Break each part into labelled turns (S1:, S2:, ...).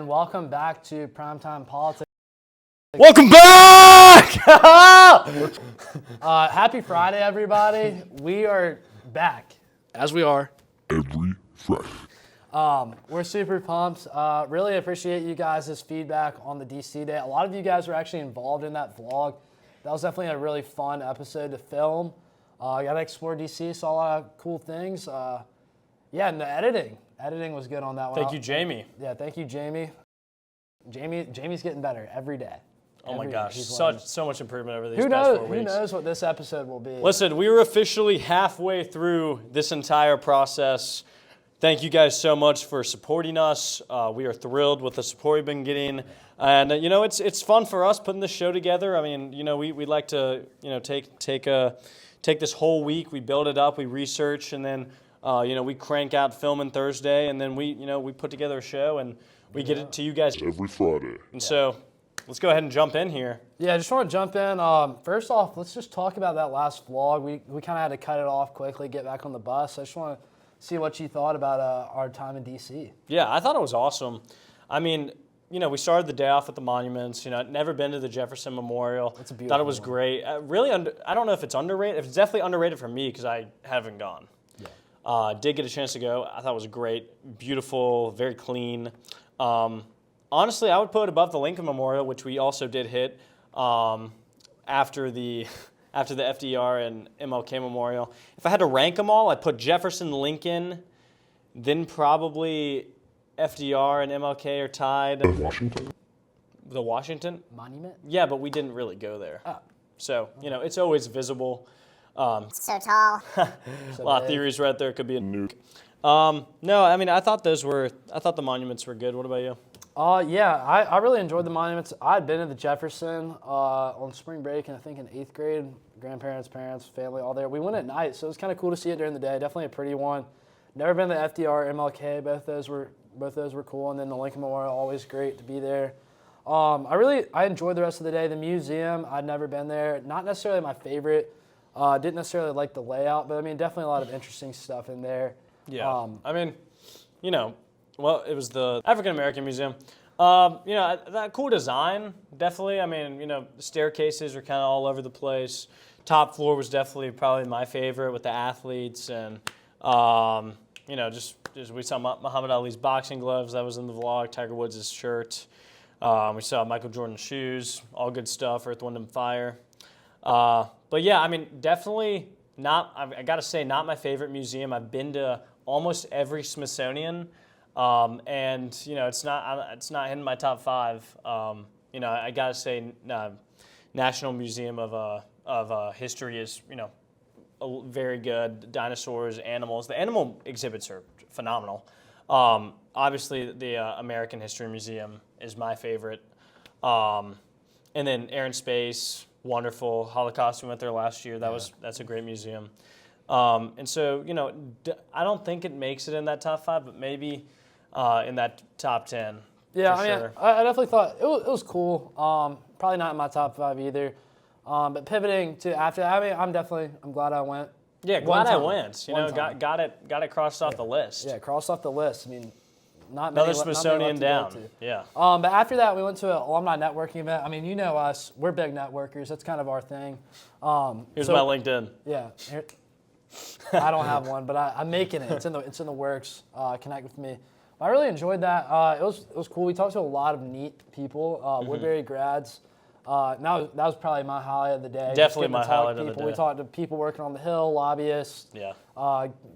S1: and welcome back to Primetime Politics.
S2: Welcome back!
S1: Happy Friday, everybody. We are back.
S2: As we are.
S3: Every Friday.
S1: We're super pumped. Really appreciate you guys' feedback on the DC day. A lot of you guys were actually involved in that vlog. That was definitely a really fun episode to film. Got to explore DC, saw a lot of cool things. And the editing was good on that one.
S2: Thank you, Jamie.
S1: Yeah, thank you, Jamie. Jamie's getting better every day.
S2: Oh my gosh, so much improvement over these
S1: past
S2: 4 weeks.
S1: Who knows what this episode will be?
S2: Listen, we were officially halfway through this entire process. Thank you guys so much for supporting us. We are thrilled with the support we've been getting. And, it's fun for us putting this show together. I mean, we like to, take this whole week, we build it up, we research, and then, we crank out filming Thursday, and then we put together a show, and we get it to you guys
S3: every Friday.
S2: And so let's go ahead and jump in here.
S1: Yeah, I just want to jump in. First off, let's just talk about that last vlog. We kind of had to cut it off quickly, get back on the bus. I just want to see what you thought about our time in D.C.
S2: Yeah, I thought it was awesome. I mean, we started the day off at the monuments. I'd never been to the Jefferson Memorial.
S1: It's a beautiful
S2: Thought it was great. Really, I don't know if it's underrated. It's definitely underrated for me because I haven't gone. Yeah. Did get a chance to go. I thought it was great, beautiful, very clean. Honestly, I would put it above the Lincoln Memorial, which we also did hit after the FDR and MLK Memorial. If I had to rank them all, I'd put Jefferson, Lincoln, then probably FDR and MLK are tied.
S3: Washington?
S2: The Washington?
S1: Monument?
S2: Yeah, but we didn't really go there.
S1: Oh.
S2: So, it's always visible.
S4: So tall.
S2: A lot of theories right there. Could be a nuke. No, I mean, I thought the monuments were good. What about you?
S1: I really enjoyed the monuments. I'd been to the Jefferson on spring break, and I think in 8th grade, grandparents, parents, family, all there. We went at night, so it was kind of cool to see it during the day. Definitely a pretty one. Never been to FDR, MLK. Both those were cool, and then the Lincoln Memorial, always great to be there. I enjoyed the rest of the day. The museum, I'd never been there. Not necessarily my favorite. Didn't necessarily like the layout, but I mean, definitely a lot of interesting stuff in there.
S2: Yeah. I mean, well, it was the African American Museum. That cool design, definitely. I mean, the staircases are kind of all over the place. Top floor was definitely probably my favorite with the athletes, and just we saw Muhammad Ali's boxing gloves. That was in the vlog. Tiger Woods' shirt. We saw Michael Jordan's shoes. All good stuff. Earth, Wind, and Fire. But yeah, I mean, definitely not. I got to say, not my favorite museum. I've been to almost every Smithsonian. And it's not in my top 5. I gotta say, National Museum of History is very good. Dinosaurs, animals. The animal exhibits are phenomenal. Obviously, the American History Museum is my favorite. And then Air and Space, wonderful. Holocaust, we went there last year. That's a great museum. And so I don't think it makes it in that top 5, but maybe. In that top 10.
S1: Yeah,
S2: I mean,
S1: sure. I definitely thought it was cool. Probably not in my top 5 either. But pivoting to after that, I mean, I'm glad I went.
S2: Yeah, glad I went. Got it crossed off the list.
S1: Yeah, crossed off the list. I mean, not
S2: another
S1: many,
S2: Smithsonian
S1: not many
S2: down. Yeah.
S1: But after that, we went to an alumni networking event. I mean, you know us. We're big networkers. That's kind of our thing.
S2: Here's my LinkedIn.
S1: Yeah. I don't have one, but I'm making it. It's in the works. Connect with me. I really enjoyed that. It was cool. We talked to a lot of neat people, Woodbury grads. That was probably my highlight of the day.
S2: Definitely my highlight of the day.
S1: We talked to people working on the Hill, lobbyists.
S2: Yeah.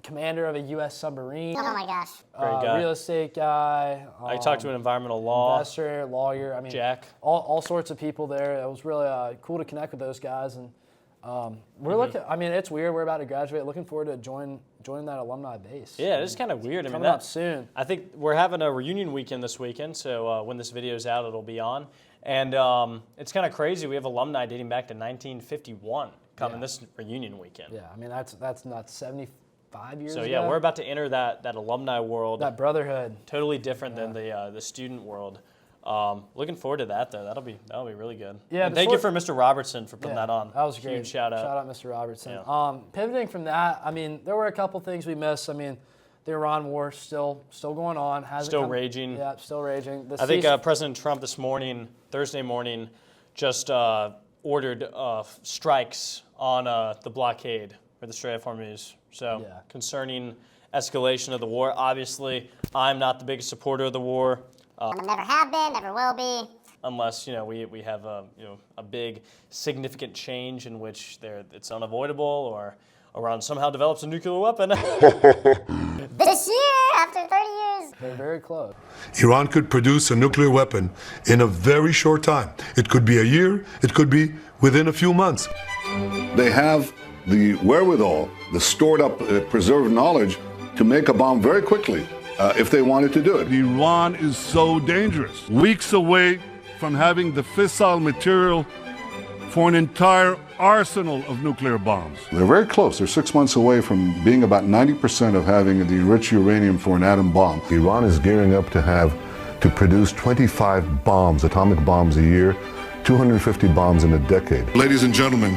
S1: Commander of a U.S. submarine.
S4: Oh my gosh.
S2: Great guy.
S1: Real estate guy.
S2: I talked to an environmental law
S1: investor, lawyer. I mean,
S2: Jack.
S1: All sorts of people there. It was really cool to connect with those guys, and we're looking. I mean, it's weird. We're about to graduate. Looking forward to joining that alumni base.
S2: Yeah, it's kind of weird. I mean,
S1: coming up soon.
S2: I think we're having a reunion weekend this weekend, so when this video is out, it'll be on. And it's kind of crazy. We have alumni dating back to 1951 coming this reunion weekend.
S1: Yeah, I mean that's nuts. 75 years.
S2: So yeah, we're about to enter that alumni world.
S1: That brotherhood.
S2: Totally different than the student world. Looking forward to that though. That'll be really good.
S1: Yeah.
S2: And thank you for Mr. Robertson for putting that on.
S1: That was great.
S2: Huge shout out.
S1: Shout out Mr. Robertson.
S2: Yeah.
S1: Pivoting from that, I mean, there were a couple things we missed. I mean, the Iran war still going on.
S2: Still raging.
S1: Yeah, still raging.
S2: I think President Trump this morning, Thursday morning, just ordered strikes on the blockade for the Strait of Hormuz. So concerning escalation of the war. Obviously, I'm not the biggest supporter of the war.
S4: Never have been, never will be.
S2: Unless we have a big significant change in which it's unavoidable, or Iran somehow develops a nuclear weapon.
S4: This year, after 30 years.
S1: They're very close.
S5: Iran could produce a nuclear weapon in a very short time. It could be a year, it could be within a few months.
S6: They have the wherewithal, the stored up, preserved knowledge to make a bomb very quickly if they wanted to do it.
S3: Iran is so dangerous. Weeks away from having the fissile material for an entire arsenal of nuclear bombs.
S6: They're very close. They're 6 months away from being about 90% of having the enriched uranium for an atom bomb.
S7: Iran is gearing up to produce 25 bombs, atomic bombs a year, 250 bombs in a decade.
S6: Ladies and gentlemen,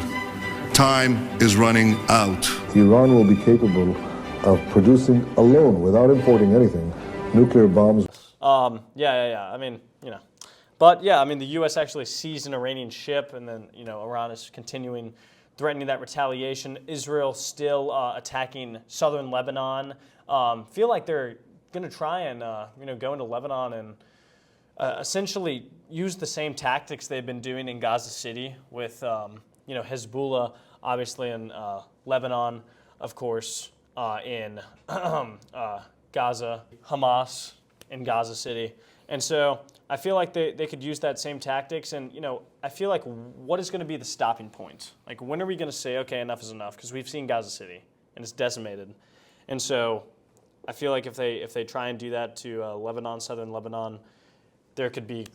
S6: time is running out.
S8: Iran will be capable of producing alone, without importing anything, nuclear bombs.
S2: I mean, But yeah, I mean, the U.S. actually seized an Iranian ship, and then Iran is continuing threatening that retaliation. Israel still attacking southern Lebanon. Feel like they're going to try and go into Lebanon and essentially use the same tactics they've been doing in Gaza City with Hezbollah, obviously in Lebanon, of course, in Gaza, Hamas in Gaza City. And so I feel like they could use that same tactics. And, I feel like what is going to be the stopping point? Like, when are we going to say, okay, enough is enough? Because we've seen Gaza City, and it's decimated. And so I feel like if they try and do that to Lebanon, southern Lebanon, there could be,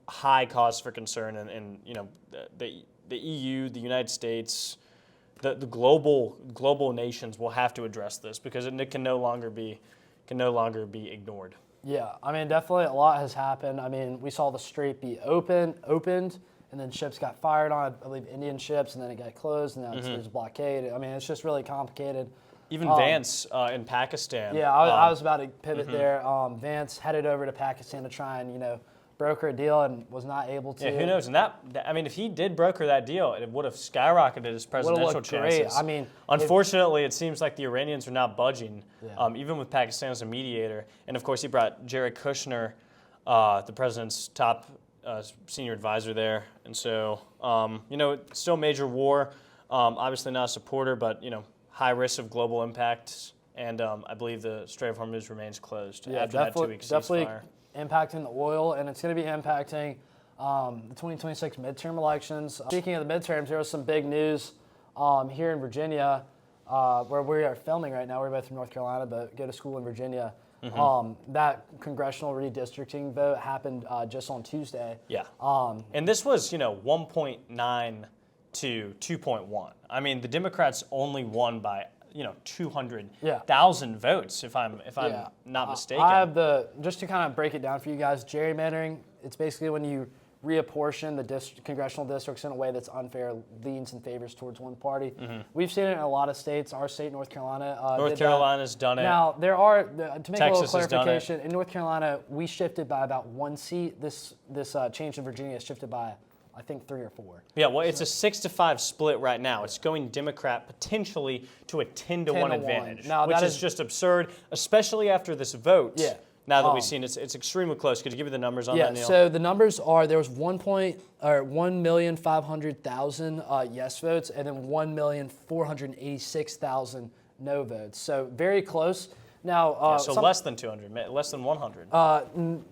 S2: high cause for concern. And the EU, the United States, the global nations will have to address this, because it can no longer be ignored.
S1: Yeah, I mean, definitely a lot has happened. I mean, we saw the strait be opened, and then ships got fired on, I believe, Indian ships, and then it got closed, and now there's a blockade. I mean, it's just really complicated.
S2: Even Vance in Pakistan.
S1: Yeah, I was about to pivot there. Vance headed over to Pakistan to try and, broker a deal and was not able to.
S2: Yeah, who knows? And if he did broker that deal, it would have skyrocketed his presidential chances.
S1: Great. I mean,
S2: unfortunately, it seems like the Iranians are not budging, even with Pakistan as a mediator. And of course, he brought Jared Kushner, the president's top senior advisor there. And so, it's still a major war. Obviously not a supporter, but high risk of global impacts. And I believe the Strait of Hormuz remains closed after that 2-week ceasefire.
S1: Impacting the oil, and it's going to be impacting the 2026 midterm elections. Speaking of the midterms, there was some big news here in Virginia, where we are filming right now. We're both from North Carolina, but go to school in Virginia. That congressional redistricting vote happened just on Tuesday.
S2: Yeah. And this was, 1.9 to 2.1. I mean, the Democrats only won by 200,000 votes, if I'm not mistaken.
S1: I have just to kind of break it down for you guys, gerrymandering, it's basically when you reapportion the congressional districts in a way that's unfair, leans and favors towards one party. We've seen it in a lot of states. Our state, North Carolina,
S2: North Carolina's done it.
S1: Now, there are, to make
S2: Texas
S1: a little clarification, in North Carolina, we shifted by about 1 seat. This change in Virginia is shifted by, I think, 3 or 4.
S2: Yeah, well, it's a 6-5 split right now. It's going Democrat potentially to a 10-1 advantage, which is just absurd, especially after this vote.
S1: Yeah.
S2: Now that we've seen it's extremely close. Could you give me the numbers on that, Neil?
S1: So the numbers are, there was 1,500,000 yes votes, and then 1,486,000 no votes. So very close. Now,
S2: less than 200, less than 100.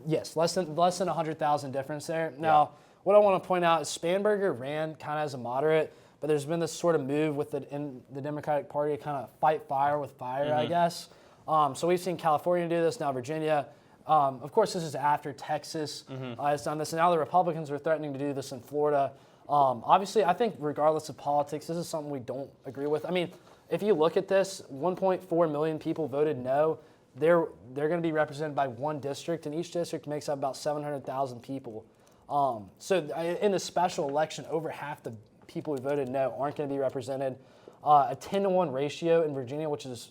S1: Yes, less than 100,000 difference there. Now, what I want to point out is Spanberger ran kind of as a moderate, but there's been this sort of move in the Democratic Party to kind of fight fire with fire, I guess. So we've seen California do this, now Virginia. Of course, this is after Texas has done this, and now the Republicans are threatening to do this in Florida. Obviously, I think regardless of politics, this is something we don't agree with. I mean, if you look at this, 1.4 million people voted no. They're going to be represented by one district, and each district makes up about 700,000 people. So in the special election, over half the people who voted no aren't going to be represented. A 10-1 ratio in Virginia, which is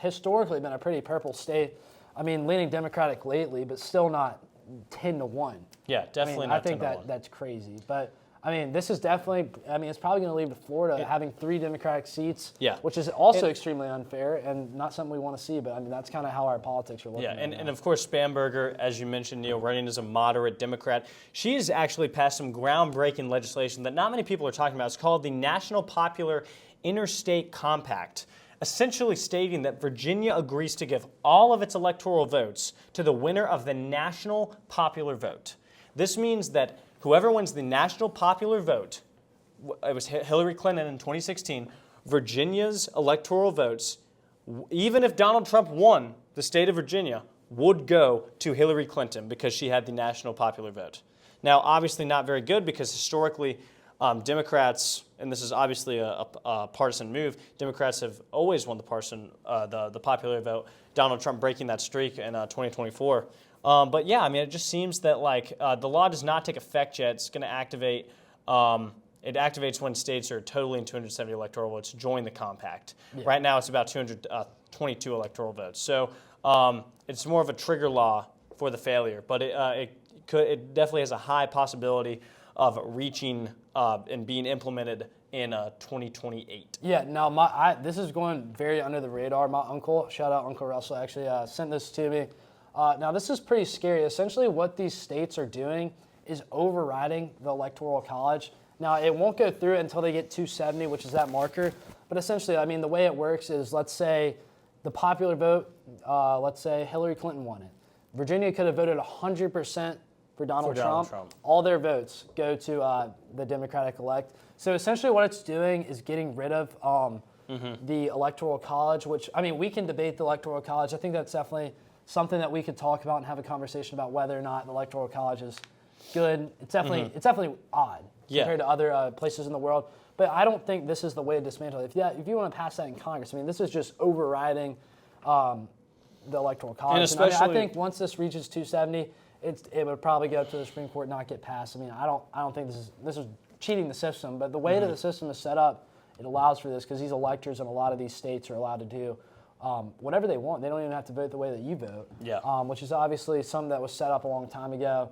S1: historically been a pretty purple state. I mean, leaning Democratic lately, but still not 10-1.
S2: Yeah, definitely
S1: I
S2: not
S1: think
S2: 10-1.
S1: that's crazy. But I mean, this is definitely. I mean, it's probably going to lead to Florida having 3 Democratic seats.
S2: Yeah.
S1: Which is also extremely unfair and not something we want to see. But I mean, that's kind of how our politics are looking.
S2: Yeah,
S1: right
S2: and
S1: now.
S2: of course, Spamberger, as you mentioned, Neil, running as a moderate Democrat. She has actually passed some groundbreaking legislation that not many people are talking about. It's called the National Popular Interstate Compact, essentially stating that Virginia agrees to give all of its electoral votes to the winner of the national popular vote. This means that whoever wins the national popular vote, it was Hillary Clinton in 2016, Virginia's electoral votes, even if Donald Trump won the state of Virginia, would go to Hillary Clinton because she had the national popular vote. Now, obviously not very good because historically Democrats, and this is obviously a partisan move, Democrats have always won the popular vote, Donald Trump breaking that streak in 2024. But yeah, I mean, it just seems that the law does not take effect yet. It's going to activate. It activates when states are totally in 270 electoral votes join the compact. Yeah. Right now, it's about 222 electoral votes. So it's more of a trigger law for the failure, but it definitely has a high possibility of reaching and being implemented in 2028.
S1: Yeah, now this is going very under the radar. My uncle, shout out Uncle Russell, actually sent this to me. Now this is pretty scary. Essentially what these states are doing is overriding the Electoral College. Now it won't go through until they get 270, which is that marker. But essentially, I mean, the way it works is, let's say the popular vote, let's say Hillary Clinton won it. Virginia could have voted 100% for Donald Trump. All their votes go to the Democratic elect. So essentially what it's doing is getting rid of the Electoral College, which, I mean, we can debate the Electoral College. I think that's definitely something that we could talk about and have a conversation about whether or not the Electoral College is good. It's definitely odd compared to other places in the world. But I don't think this is the way to dismantle it. If you want to pass that in Congress, I mean, this is just overriding the Electoral College.
S2: And especially,
S1: I think once this reaches 270, it would probably go up to the Supreme Court, not get passed. I mean, I don't think this is cheating the system. But the way that the system is set up, it allows for this because these electors in a lot of these states are allowed to do whatever they want. They don't even have to vote the way that you vote, which is obviously something that was set up a long time ago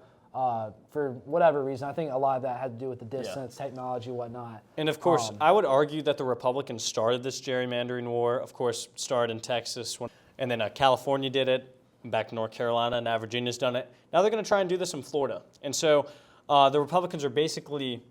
S1: for whatever reason. I think a lot of that had to do with the distance, technology, whatnot.
S2: And of course, I would argue that the Republicans started this gerrymandering war, of course, started in Texas, and then California did it, back to North Carolina, and now Virginia's done it. Now they're going to try and do this in Florida. And so the Republicans are basically,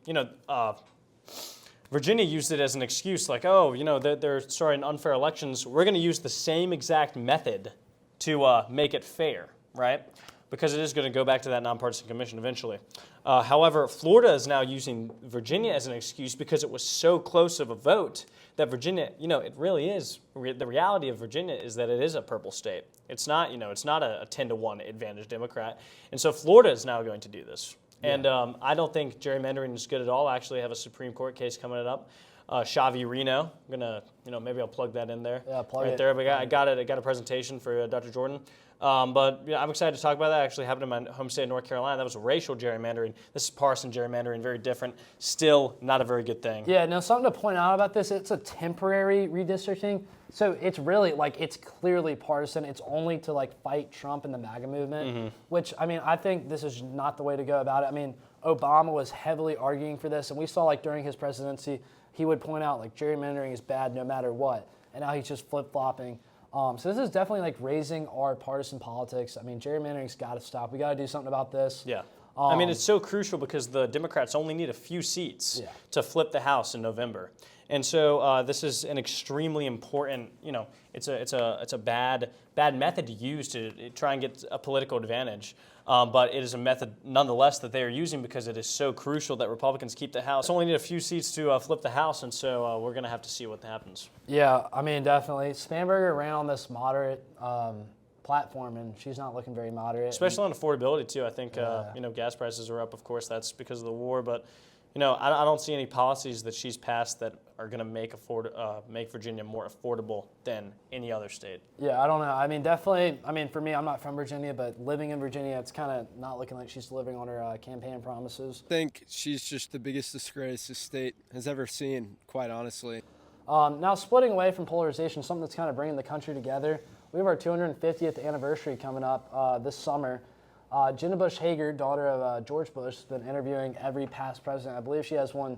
S2: Virginia used it as an excuse, like, they're starting unfair elections. We're going to use the same exact method to make it fair, right? Because it is going to go back to that nonpartisan commission eventually. However, Florida is now using Virginia as an excuse because it was so close of a vote that Virginia, it really is. The reality of Virginia is that it is a purple state. It's not, it's not a 10-1 advantage Democrat. And so Florida is now going to do this. Yeah. And I don't think gerrymandering is good at all. I actually have a Supreme Court case coming up. Xavi Reno. I'm gonna, maybe I'll plug that in there.
S1: Yeah, plug
S2: it there. But I got a presentation for Dr. Jordan. But I'm excited to talk about that. Actually happened in my home state of North Carolina. That was racial gerrymandering. This is partisan gerrymandering, very different. Still not a very good thing.
S1: Yeah, now something to point out about this, it's a temporary redistricting. So it's really, it's clearly partisan. It's only to, fight Trump and the MAGA movement, which, I mean, I think this is not the way to go about it. I mean, Obama was heavily arguing for this, and we saw, during his presidency, he would point out, gerrymandering is bad no matter what, and now he's just flip-flopping. So this is definitely raising our partisan politics. I mean, gerrymandering's got to stop. We got to do something about this. Yeah.
S2: I mean, it's so crucial because the Democrats only need a few seats to flip the House in November. And so this is an extremely important, it's a bad method to use to try and get a political advantage. But it is a method, nonetheless, that they are using because it is so crucial that Republicans keep the House. Only need a few seats to flip the House, and so we're going to have to see what happens.
S1: Yeah, I mean, definitely. Spamberger ran on this moderate platform, and she's not looking very moderate.
S2: Especially on affordability, too. I think, gas prices are up, of course. That's because of the war, but I don't see any policies that she's passed that are going to make Virginia more affordable than any other state.
S1: Yeah, I don't know. I mean, definitely. I mean, for me, I'm not from Virginia, but living in Virginia, it's kind of not looking like she's delivering on her campaign promises.
S9: I think she's just the biggest disgrace this state has ever seen, quite honestly.
S1: Now, splitting away from polarization, something that's kind of bringing the country together. We have our 250th anniversary coming up this summer. Jenna Bush Hager, daughter of George Bush, has been interviewing every past president. I believe she has one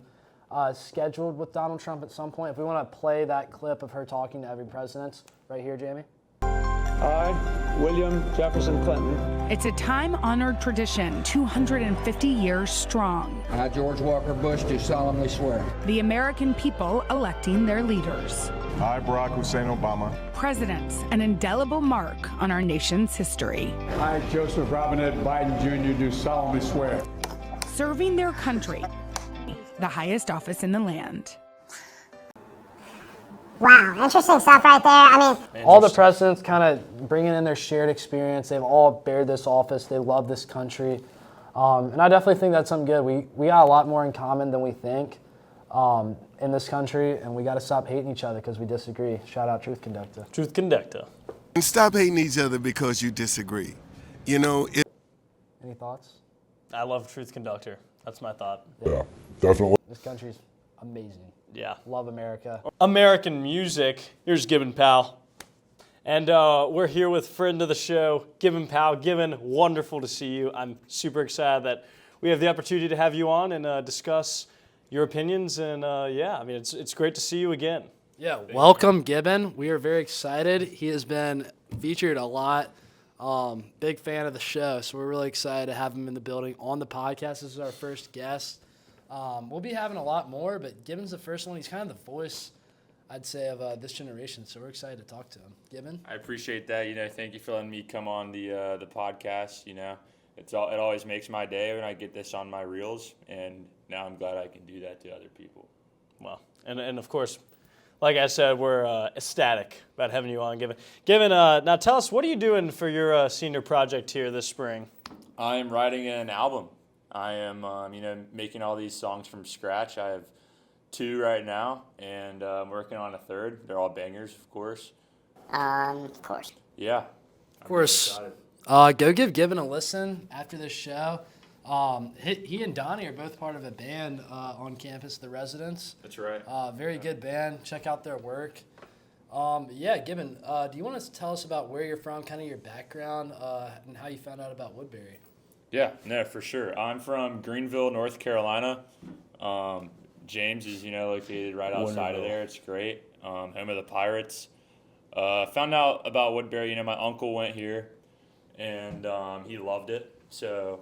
S1: scheduled with Donald Trump at some point. If we want to play that clip of her talking to every president, right here, Jamie.
S9: I, William Jefferson Clinton.
S10: It's a time-honored tradition, 250 years strong.
S9: I, George Walker Bush, do solemnly swear.
S10: The American people electing their leaders.
S11: I, Barack Hussein Obama.
S10: Presidents, an indelible mark on our nation's history.
S9: I, Joseph Robinette Biden Jr., do solemnly swear.
S10: Serving their country, the highest office in the land.
S4: Wow, interesting stuff right there. I mean,
S1: all the presidents kind of bringing in their shared experience. They've all bared this office. They love this country. And I definitely think that's something good. We got a lot more in common than we think in this country, and we got to stop hating each other because we disagree. Shout out Truth Conductor.
S2: Truth Conductor.
S12: And stop hating each other because you disagree. You know,
S1: Any thoughts?
S2: I love Truth Conductor. That's my thought.
S7: Yeah, definitely.
S1: This country's amazing.
S2: Yeah.
S1: Love America.
S2: American music. Here's Gibbon Powell. And we're here with friend of the show, Gibbon Powell. Gibbon, wonderful to see you. I'm super excited that we have the opportunity to have you on and discuss your opinions. And yeah, I mean, it's great to see you again.
S1: Yeah, welcome, Gibbon. We are very excited. He has been featured a lot. Big fan of the show, so we're really excited to have him in the building on the podcast. This is our first guest. We'll be having a lot more, but Gibbon's the first one. He's kind of the voice, I'd say, of this generation, so we're excited to talk to him. Gibbon?
S13: I appreciate that. Thank you for letting me come on the podcast. It always makes my day when I get this on my reels, and now I'm glad I can do that to other people.
S2: Well, and of course, like I said, we're ecstatic about having you on, Gibbon. Gibbon, now tell us, what are you doing for your senior project here this spring?
S13: I am writing an album. I am, making all these songs from scratch. I have 2 right now, and I'm working on a 3rd. They're all bangers, of course.
S4: of course.
S13: Yeah.
S1: Of course. Go give Gibbon a listen after this show. He and Donnie are both part of a band on campus, The Residents.
S13: That's right.
S1: Very good band. Check out their work. Yeah, Gibbon, do you want to tell us about where you're from, kind of your background, and how you found out about Woodbury?
S13: Yeah, no, for sure. I'm from Greenville, North Carolina. James is, located right outside of there. It's great. Home of the Pirates. Found out about Woodbury. My uncle went here, and he loved it. So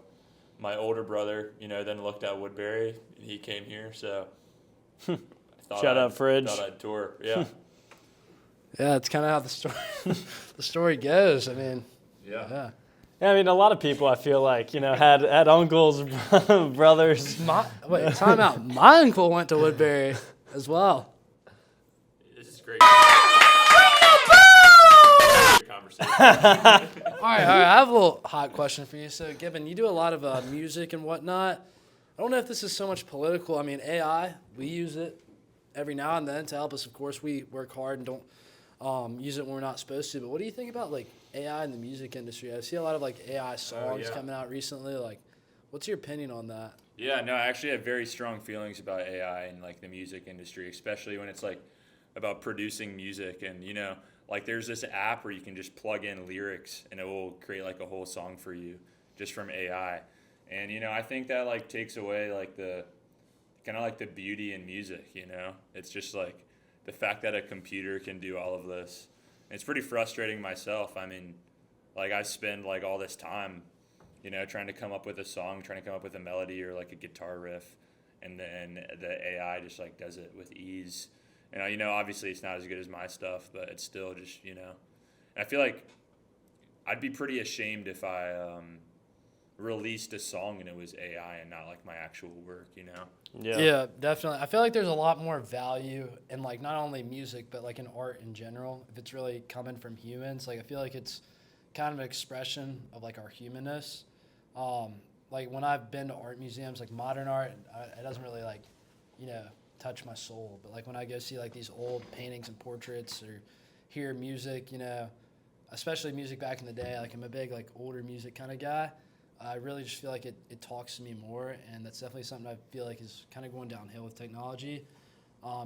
S13: my older brother, then looked at Woodbury, and he came here. So I
S2: Shout out Fridge.
S13: Thought I'd tour. Yeah.
S1: Yeah, it's kind of how the story goes. I mean,
S13: yeah.
S2: Yeah, I mean, a lot of people, I feel like, had uncles, brothers.
S1: Time out. My uncle went to Woodbury as well.
S13: This is great.
S1: All right. I have a little hot question for you. So, Gibbon, you do a lot of music and whatnot. I don't know if this is so much political. I mean, AI, we use it every now and then to help us. Of course, we work hard and don't use it when we're not supposed to. But what do you think about AI in the music industry? I see a lot of AI songs coming out recently. What's your opinion on that?
S13: Yeah, no, I actually have very strong feelings about AI and the music industry, especially when it's about producing music. And there's this app where you can just plug in lyrics and it will create a whole song for you just from AI. And I think that takes away the kind of the beauty in music. It's just the fact that a computer can do all of this. And it's pretty frustrating myself. I mean, I spend all this time, trying to come up with a song, trying to come up with a melody or a guitar riff, and then the AI just does it with ease. And obviously it's not as good as my stuff, but it's still just and I feel like I'd be pretty ashamed if I released a song and it was AI and not my actual work.
S1: Yeah, definitely. I feel like there's a lot more value in not only music but in art in general if it's really coming from humans. I feel like it's kind of an expression of our humanness. When I've been to art museums, modern art, it doesn't really touch my soul. But when I go see these old paintings and portraits or hear music, especially music back in the day, I'm a big older music kind of guy. I really just feel like it talks to me more, and that's definitely something I feel like is kind of going downhill with technology.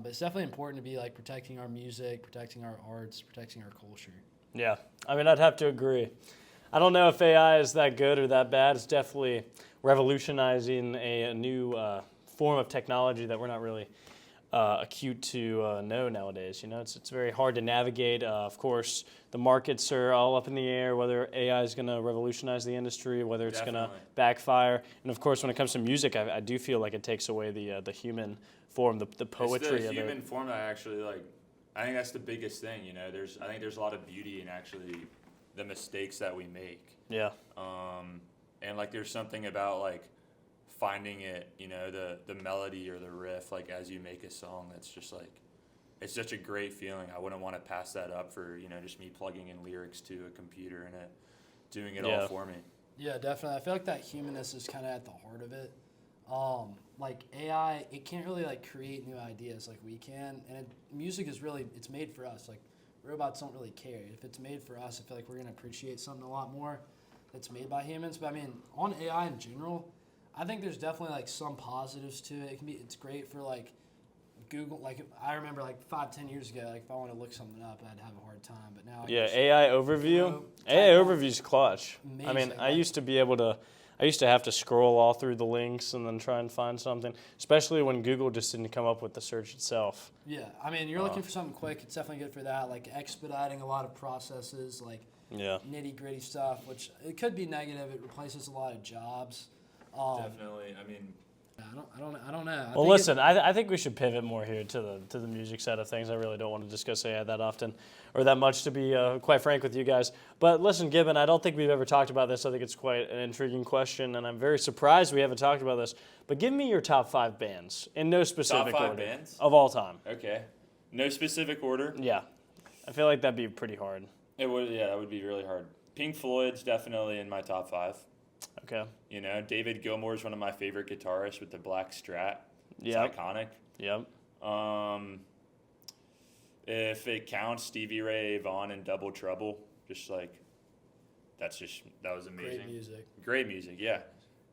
S1: But it's definitely important to be like protecting our music, protecting our arts, protecting our culture.
S2: Yeah, I mean, I'd have to agree. I don't know if AI is that good or that bad. It's definitely revolutionizing a new form of technology that we're not really acute to know nowadays. You know, it's very hard to navigate. Of course, the markets are all up in the air, whether AI is going to revolutionize the industry, whether it's going to backfire. And of course, when it comes to music, I do feel like it takes away the human form, the poetry
S13: it's
S2: of
S13: the human
S2: it.
S13: form that I actually like. I think that's the biggest thing. You know, I think there's a lot of beauty in actually the mistakes that we make.
S2: Yeah.
S13: And like there's something about like finding it, you know, the melody or the riff, like as you make a song, that's just like, it's such a great feeling. I wouldn't want to pass that up for, you know, just me plugging in lyrics to a computer and it doing it all for me.
S1: Yeah, definitely. I feel like that humanness is kind of at the heart of it. Like AI, it can't really like create new ideas like we can, and music is really, it's made for us. Like robots don't really care. If it's made for us, I feel like we're gonna appreciate something a lot more that's made by humans. But I mean, on AI in general, I think there's definitely like some positives to it. It's great for like Google. Like I remember like 5-10 years ago, like if I want to look something up, I'd have a hard time. But now
S2: AI overview. AI overview's clutch.
S1: Amazing.
S2: I mean, I used to have to scroll all through the links and then try and find something, especially when Google just didn't come up with the search itself.
S1: Yeah, I mean, you're looking for something quick. It's definitely good for that, like expediting a lot of processes, like nitty-gritty stuff, which it could be negative. It replaces a lot of jobs.
S13: Definitely. I mean,
S1: I don't know.
S2: Well, listen, I think we should pivot more here to the music side of things. I really don't want to discuss AI that often or that much, to be quite frank with you guys. But listen, Gibbon, I don't think we've ever talked about this. I think it's quite an intriguing question, and I'm very surprised we haven't talked about this. But give me your top 5 bands in no specific
S13: top 5
S2: order
S13: bands
S2: of all time.
S13: Okay, no specific order.
S2: Yeah, I feel like that'd be pretty hard.
S13: It would. Yeah, that would be really hard. Pink Floyd's definitely in my top 5.
S2: Okay.
S13: You know, David Gilmour's one of my favorite guitarists with the black Strat. It's
S2: Yep.
S13: iconic.
S2: Yep.
S13: If it counts, Stevie Ray Vaughan and Double Trouble, just like, that was amazing.
S1: Great music.
S13: Great music, yeah.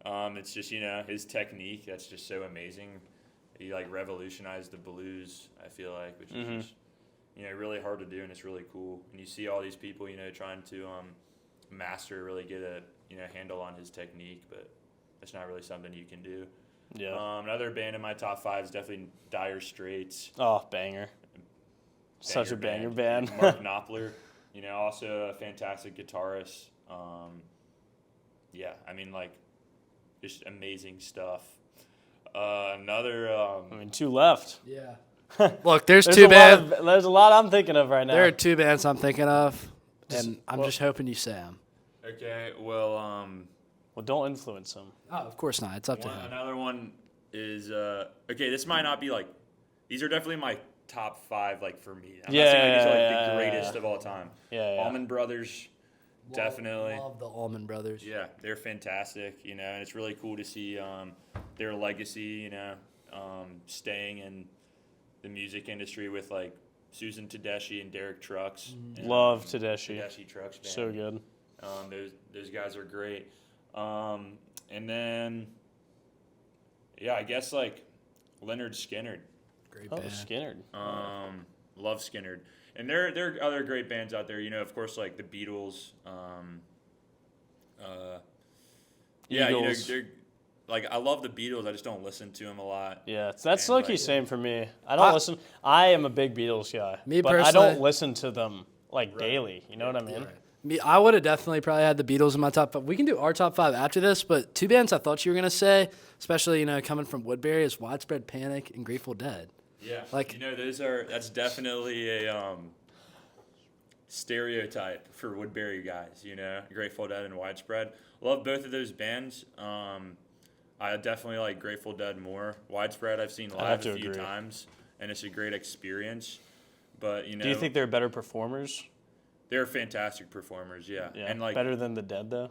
S13: It's just, you know, his technique, that's just so amazing. He like revolutionized the blues, I feel like, which is just, you know, really hard to do, and it's really cool. And you see all these people, you know, trying to really get a, you know, handle on his technique, but it's not really something you can do.
S2: Yeah.
S13: Another band in my top 5 is definitely Dire Straits.
S2: Oh, banger. Such a banger band.
S13: Mark Knopfler, you know, also a fantastic guitarist. Yeah, I mean, like, just amazing stuff. Another.
S2: I mean, 2 left.
S1: Yeah. Look, there's 2 bands.
S2: There's a lot I'm thinking of right now.
S1: There are 2 bands I'm thinking of, and I'm just hoping you say them.
S13: Okay, well,
S2: well, don't influence them.
S1: Oh, of course not. It's up to him.
S13: Another one is okay. This might not be like. These are definitely my top 5, like for me. I'm not saying like these are like the greatest of all time.
S2: Yeah.
S13: Allman Brothers, definitely.
S1: Love the Allman Brothers.
S13: Yeah, they're fantastic. You know, and it's really cool to see their legacy. You know, staying in the music industry with like Susan Tedeschi and Derek Trucks. And,
S2: Love Tedeschi.
S13: Tedeschi Trucks band.
S2: So good.
S13: Those guys are great. And then, yeah, I guess like Leonard Skinner.
S1: Great band.
S2: Skinner.
S13: Love Skinner. And there are other great bands out there. You know, of course, like the Beatles. Yeah, you know, they're, like I love the Beatles. I just don't listen to them a lot.
S2: Yeah, that's low-key same for me. I don't listen. I am a big Beatles guy.
S1: Me
S2: but
S1: personally,
S2: I don't listen to them like daily. You know what I mean?
S1: Me, I would have definitely probably had the Beatles in my top 5. We can do our top 5 after this, but 2 bands I thought you were gonna say, especially, you know, coming from Woodbury, is Widespread Panic and Grateful Dead.
S13: Yeah,
S1: like,
S13: you know, that's definitely a stereotype for Woodbury guys. You know, Grateful Dead and Widespread. Love both of those bands. I definitely like Grateful Dead more. Widespread I've seen live a few times, and it's a great experience. But you know,
S2: do you think they're better performers?
S13: They're fantastic performers, yeah. And like
S2: better than the Dead though.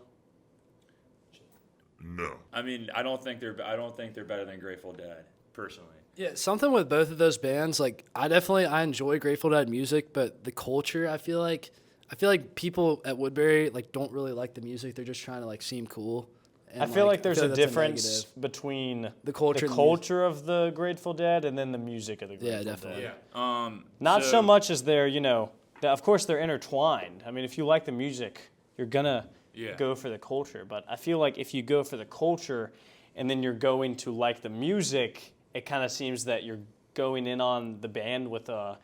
S3: No.
S13: I mean, I don't think they're better than Grateful Dead, personally.
S1: Yeah, something with both of those bands, like I enjoy Grateful Dead music, but the culture, I feel like people at Woodbury like don't really like the music. They're just trying to like seem cool. And
S2: I feel like there's a
S1: that's
S2: difference
S1: negative.
S2: between
S1: The culture and the
S2: culture of the Grateful Dead and then the music of the Grateful
S1: definitely.
S2: Dead.
S13: Yeah.
S2: Not so much as they're, of course they're intertwined. I mean, if you like the music, you're gonna go for the culture. But I feel like if you go for the culture and then you're going to like the music, it kind of seems that you're going in on the band with a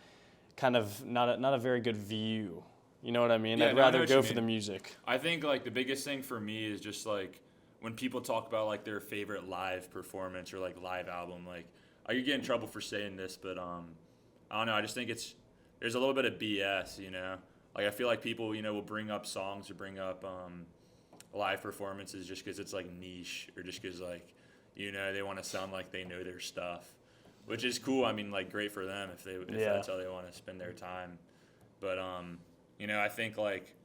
S2: kind of not a very good view. You know what I mean?
S13: Yeah,
S2: I'd
S13: no, I know
S2: rather
S13: what
S2: go
S13: you
S2: for
S13: mean.
S2: the music.
S13: I think like the biggest thing for me is just like when people talk about like their favorite live performance or like live album, like I could get in trouble for saying this, but I don't know. I just think there's a little bit of BS, Like I feel like people, will bring up songs or bring up live performances just because it's like niche or just because like, they want to sound like they know their stuff, which is cool. I mean, like great for them if that's how they want to spend their time. But I think like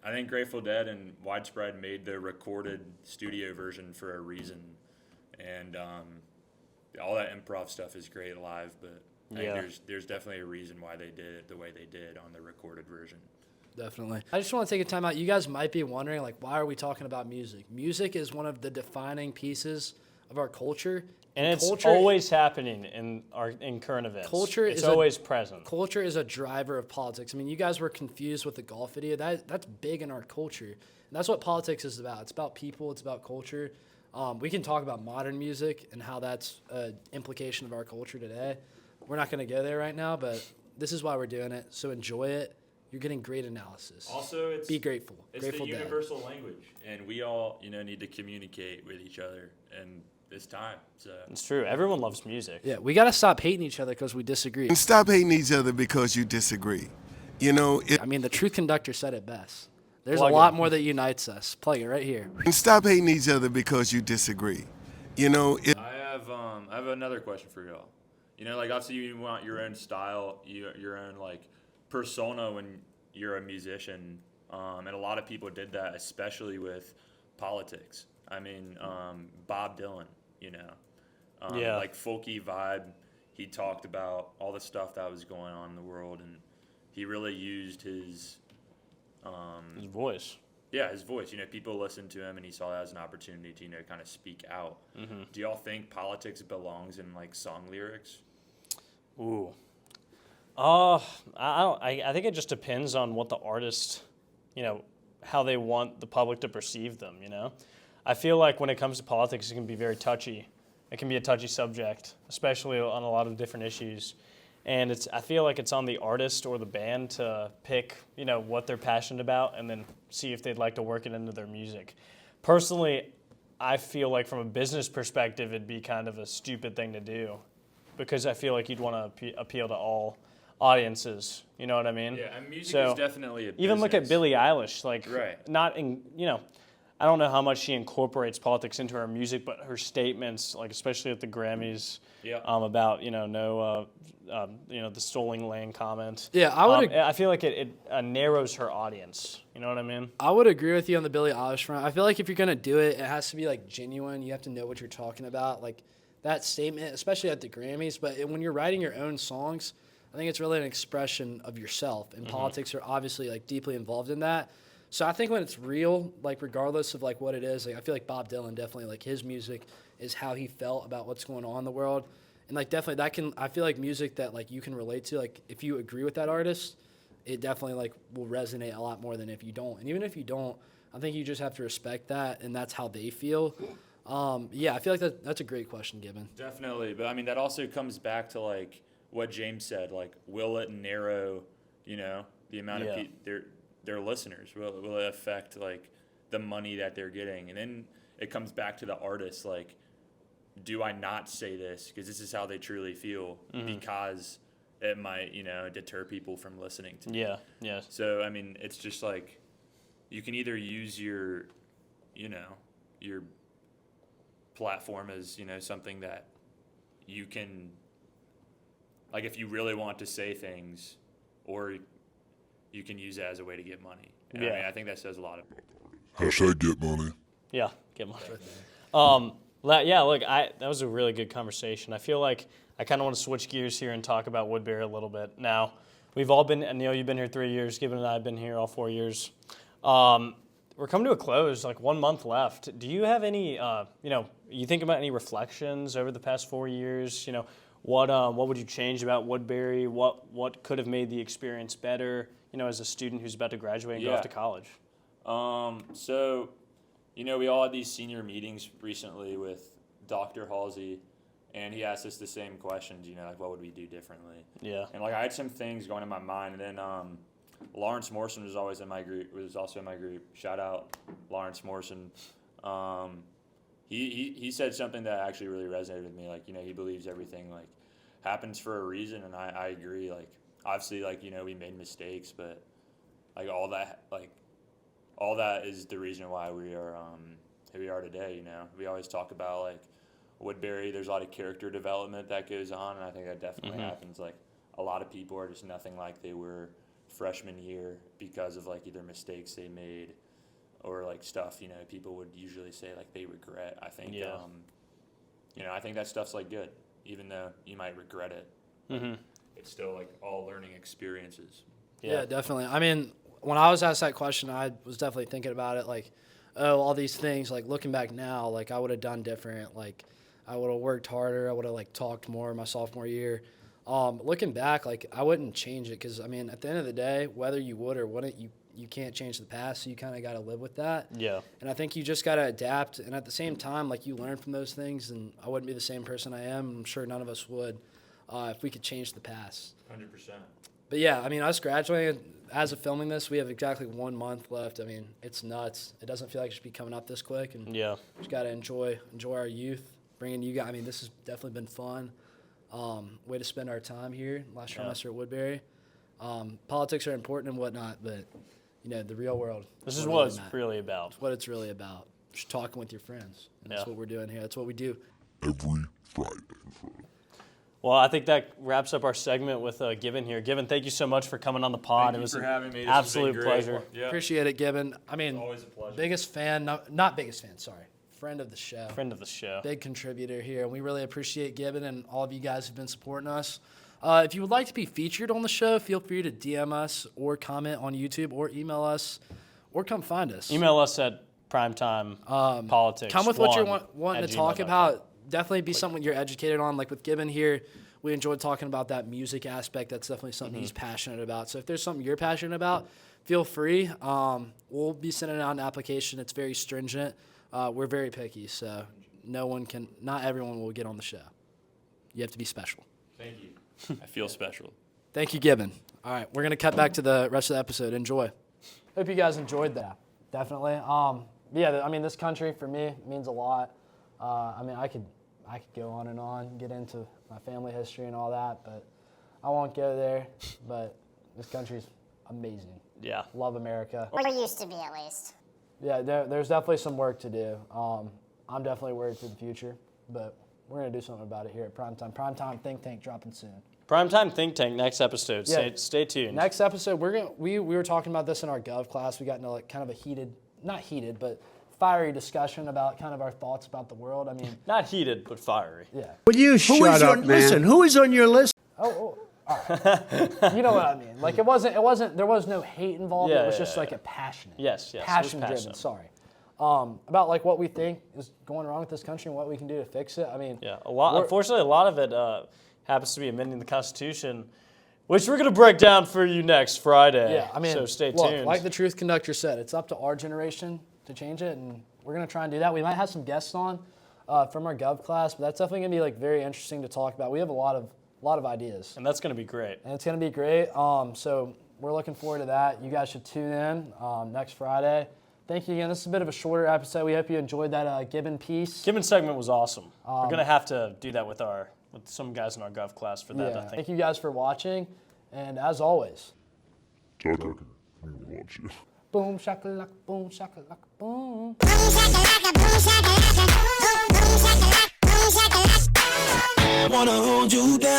S13: I think Grateful Dead and Widespread made the recorded studio version for a reason, and all that improv stuff is great live, but I think there's definitely a reason why they did it the way they did on the recorded version.
S1: Definitely. I just want to take a time out. You guys might be wondering, like, why are we talking about music? Music is one of the defining pieces of our culture.
S2: And it's always happening in current events. It's always present.
S1: Culture is a driver of politics. I mean, you guys were confused with the golf video. That's big in our culture. And that's what politics is about. It's about people. It's about culture. We can talk about modern music and how that's an implication of our culture today. We're not going to go there right now, but this is why we're doing it. So enjoy it. You're getting great analysis.
S13: Also,
S1: be grateful.
S13: It's
S1: Grateful
S13: the
S1: Dead.
S13: universal language, and we all, need to communicate with each other and this time. So
S2: it's true. Everyone loves music.
S1: Yeah, we got to stop hating each other because we disagree.
S12: And stop hating each other because you disagree.
S1: I mean, the truth conductor said it best. There's a lot more that unites us. Plug it right here.
S12: And stop hating each other because you disagree.
S13: I have another question for y'all. Like obviously you want your own style, your own like persona when you're a musician, and a lot of people did that, especially with politics. I mean, Bob Dylan, like folky vibe. He talked about all the stuff that was going on in the world, and he really used his
S2: voice.
S13: Yeah, his voice. People listened to him, and he saw that as an opportunity to, kind of speak out. Mm-hmm. Do y'all think politics belongs in like song lyrics?
S2: Ooh. I think it just depends on what the artist, how they want the public to perceive them, I feel like when it comes to politics, it can be very touchy. It can be a touchy subject, especially on a lot of different issues. And I feel like it's on the artist or the band to pick, what they're passionate about and then see if they'd like to work it into their music. Personally, I feel like from a business perspective, it'd be kind of a stupid thing to do because I feel like you'd want to appeal to all audiences. You know what I mean?
S13: Yeah, and music is definitely a business.
S2: Even look at Billie Eilish, like
S13: right.
S2: I don't know how much she incorporates politics into her music, but her statements, like especially at the Grammys, about the stolen land comment.
S1: Yeah,
S2: I feel like it narrows her audience. You know what I mean?
S1: I would agree with you on the Billie Eilish front. I feel like if you're gonna do it, it has to be like genuine. You have to know what you're talking about, like that statement, especially at the Grammys. But when you're writing your own songs, I think it's really an expression of yourself, and politics are obviously like deeply involved in that. So I think when it's real, like regardless of like what it is, like I feel like Bob Dylan definitely like his music is how he felt about what's going on in the world, and like definitely I feel like music that like you can relate to, like if you agree with that artist, it definitely like will resonate a lot more than if you don't. And even if you don't, I think you just have to respect that, and that's how they feel. Yeah, I feel like that's a great question, Gibbon.
S13: Definitely, but I mean that also comes back to like what James said, like will it narrow, the amount of their listeners? Will it affect like the money that they're getting? And then it comes back to the artist, like, do I not say this because this is how they truly feel because it might, deter people from listening to me.
S2: Yeah, yes.
S13: So, I mean, it's just like you can either use your platform as, something that you can, like if you really want to say things, or you can use it as a way to get money. And I mean, I think that says a lot.
S5: Hashtag get money.
S2: Yeah, get money. Yeah, look, that was a really good conversation. I feel like I kind of want to switch gears here and talk about Woodbury a little bit. Now, we've all been, Neil, you've been here 3 years. Gibbon and I have been here all 4 years. we're coming to a close, like 1 month left. Do you have any, you think about any reflections over the past 4 years? What would you change about Woodbury? What could have made the experience better, as a student who's about to graduate and go off to college?
S13: So, we all had these senior meetings recently with Dr. Halsey, and he asked us the same questions, like what would we do differently?
S2: Yeah.
S13: And like I had some things going in my mind, and then Lawrence Morrison was also in my group. Shout out Lawrence Morrison. He said something that actually really resonated with me. Like, he believes everything like happens for a reason, and I agree. Like, obviously, like, we made mistakes, but like all that is the reason why we are who we are today. We always talk about like Woodbury. There's a lot of character development that goes on, and I think that definitely happens. Like, a lot of people are just nothing like they were freshman year because of like either mistakes they made or like stuff people would usually say like they regret. I think I think that stuff's like good, even though you might regret it. It's still like all learning experiences.
S1: Yeah, definitely. I mean, when I was asked that question, I was definitely thinking about it like, oh, all these things, like looking back now, like I would have done different. Like I would have worked harder. I would have like talked more my sophomore year. Looking back, like I wouldn't change it because, I mean, at the end of the day, whether you would or wouldn't, you can't change the past, so you kind of got to live with that.
S2: Yeah.
S1: And I think you just got to adapt, and at the same time, like you learn from those things, and I wouldn't be the same person I am. I'm sure none of us would if we could change the past.
S13: 100%.
S1: But yeah, I mean, us graduating, as of filming this, we have exactly 1 month left. I mean, it's nuts. It doesn't feel like it should be coming up this quick, and just got to enjoy our youth, bringing you guys. I mean, this has definitely been fun. Way to spend our time here last trimester at Woodbury. Politics are important and whatnot, but the real world.
S2: This is what it's really about.
S1: It's what it's really about. Just talking with your friends. And that's what we're doing here. That's what we do
S7: every Friday.
S2: Well, I think that wraps up our segment with Gibbon here. Gibbon, thank you so much for coming on the pod.
S13: Thank you for having me. This
S2: Absolute
S13: has been great.
S2: pleasure.
S13: Yeah.
S1: Appreciate it, Gibbon. I mean,
S13: always a pleasure.
S1: Biggest fan, not biggest fan, sorry. Friend of the show.
S2: Friend of the show.
S1: Big contributor here. And we really appreciate Gibbon and all of you guys who've been supporting us. If you would like to be featured on the show, feel free to DM us or comment on YouTube or email us or come find us.
S2: Email us at Primetime Politics.
S1: Come with what you're wanting to talk about. Definitely be something you're educated on. Like with Gibbon here, we enjoyed talking about that music aspect. That's definitely something he's passionate about. So if there's something you're passionate about, feel free. We'll be sending out an application. It's very stringent. We're very picky, so not everyone will get on the show. You have to be special.
S13: Thank you. I feel special.
S1: Thank you, Gibbon. All right, we're going to cut back to the rest of the episode. Enjoy. Hope you guys enjoyed that. Definitely. Yeah, I mean, this country for me means a lot. I mean, I could go on and on, get into my family history and all that, but I won't go there. But this country's amazing.
S2: Yeah.
S1: Love America.
S4: Or used to be, at least.
S1: Yeah, there's definitely some work to do. I'm definitely worried for the future, but we're going to do something about it here at Primetime. Primetime Think Tank dropping soon.
S2: Primetime Think Tank, next episode.
S1: Yeah.
S2: Stay tuned.
S1: Next episode, we were talking about this in our Gov class. We got into like kind of a not heated, but fiery discussion about kind of our thoughts about the world. I mean,
S2: not heated, but fiery.
S1: Yeah.
S14: Will you shut up, man? Listen, who is on your list?
S1: Oh, all right. You know what I mean. Like it wasn't. There was no hate involved. It was just like a passionate.
S2: Yes.
S1: Passion-driven. Sorry. About like what we think is going wrong with this country and what we can do to fix it. I mean,
S2: yeah. Unfortunately, a lot of it happens to be amending the Constitution, which we're going to break down for you next Friday.
S1: Yeah. I mean,
S2: so stay
S1: look,
S2: tuned.
S1: Like the Truth Conductor said, it's up to our generation to change it, and we're going to try and do that. We might have some guests on from our Gov class, but that's definitely going to be like very interesting to talk about. We have a lot of ideas,
S2: and that's going to be great.
S1: And it's going to be great. So we're looking forward to that. You guys should tune in next Friday. Thank you again. This is a bit of a shorter episode. We hope you enjoyed that Gibbon piece.
S2: Gibbon segment was awesome. We're going to have to do that with some guys in our Gov class for that,
S1: Yeah.
S2: I think.
S1: Thank you guys for watching, and as always,
S7: Tucker, I want you.
S1: boom shakalaka, boom shakalaka, boom.
S4: Boom shakalaka, boom shakalaka, boom shakalaka, boom shakalaka.
S15: Wanna hold you down.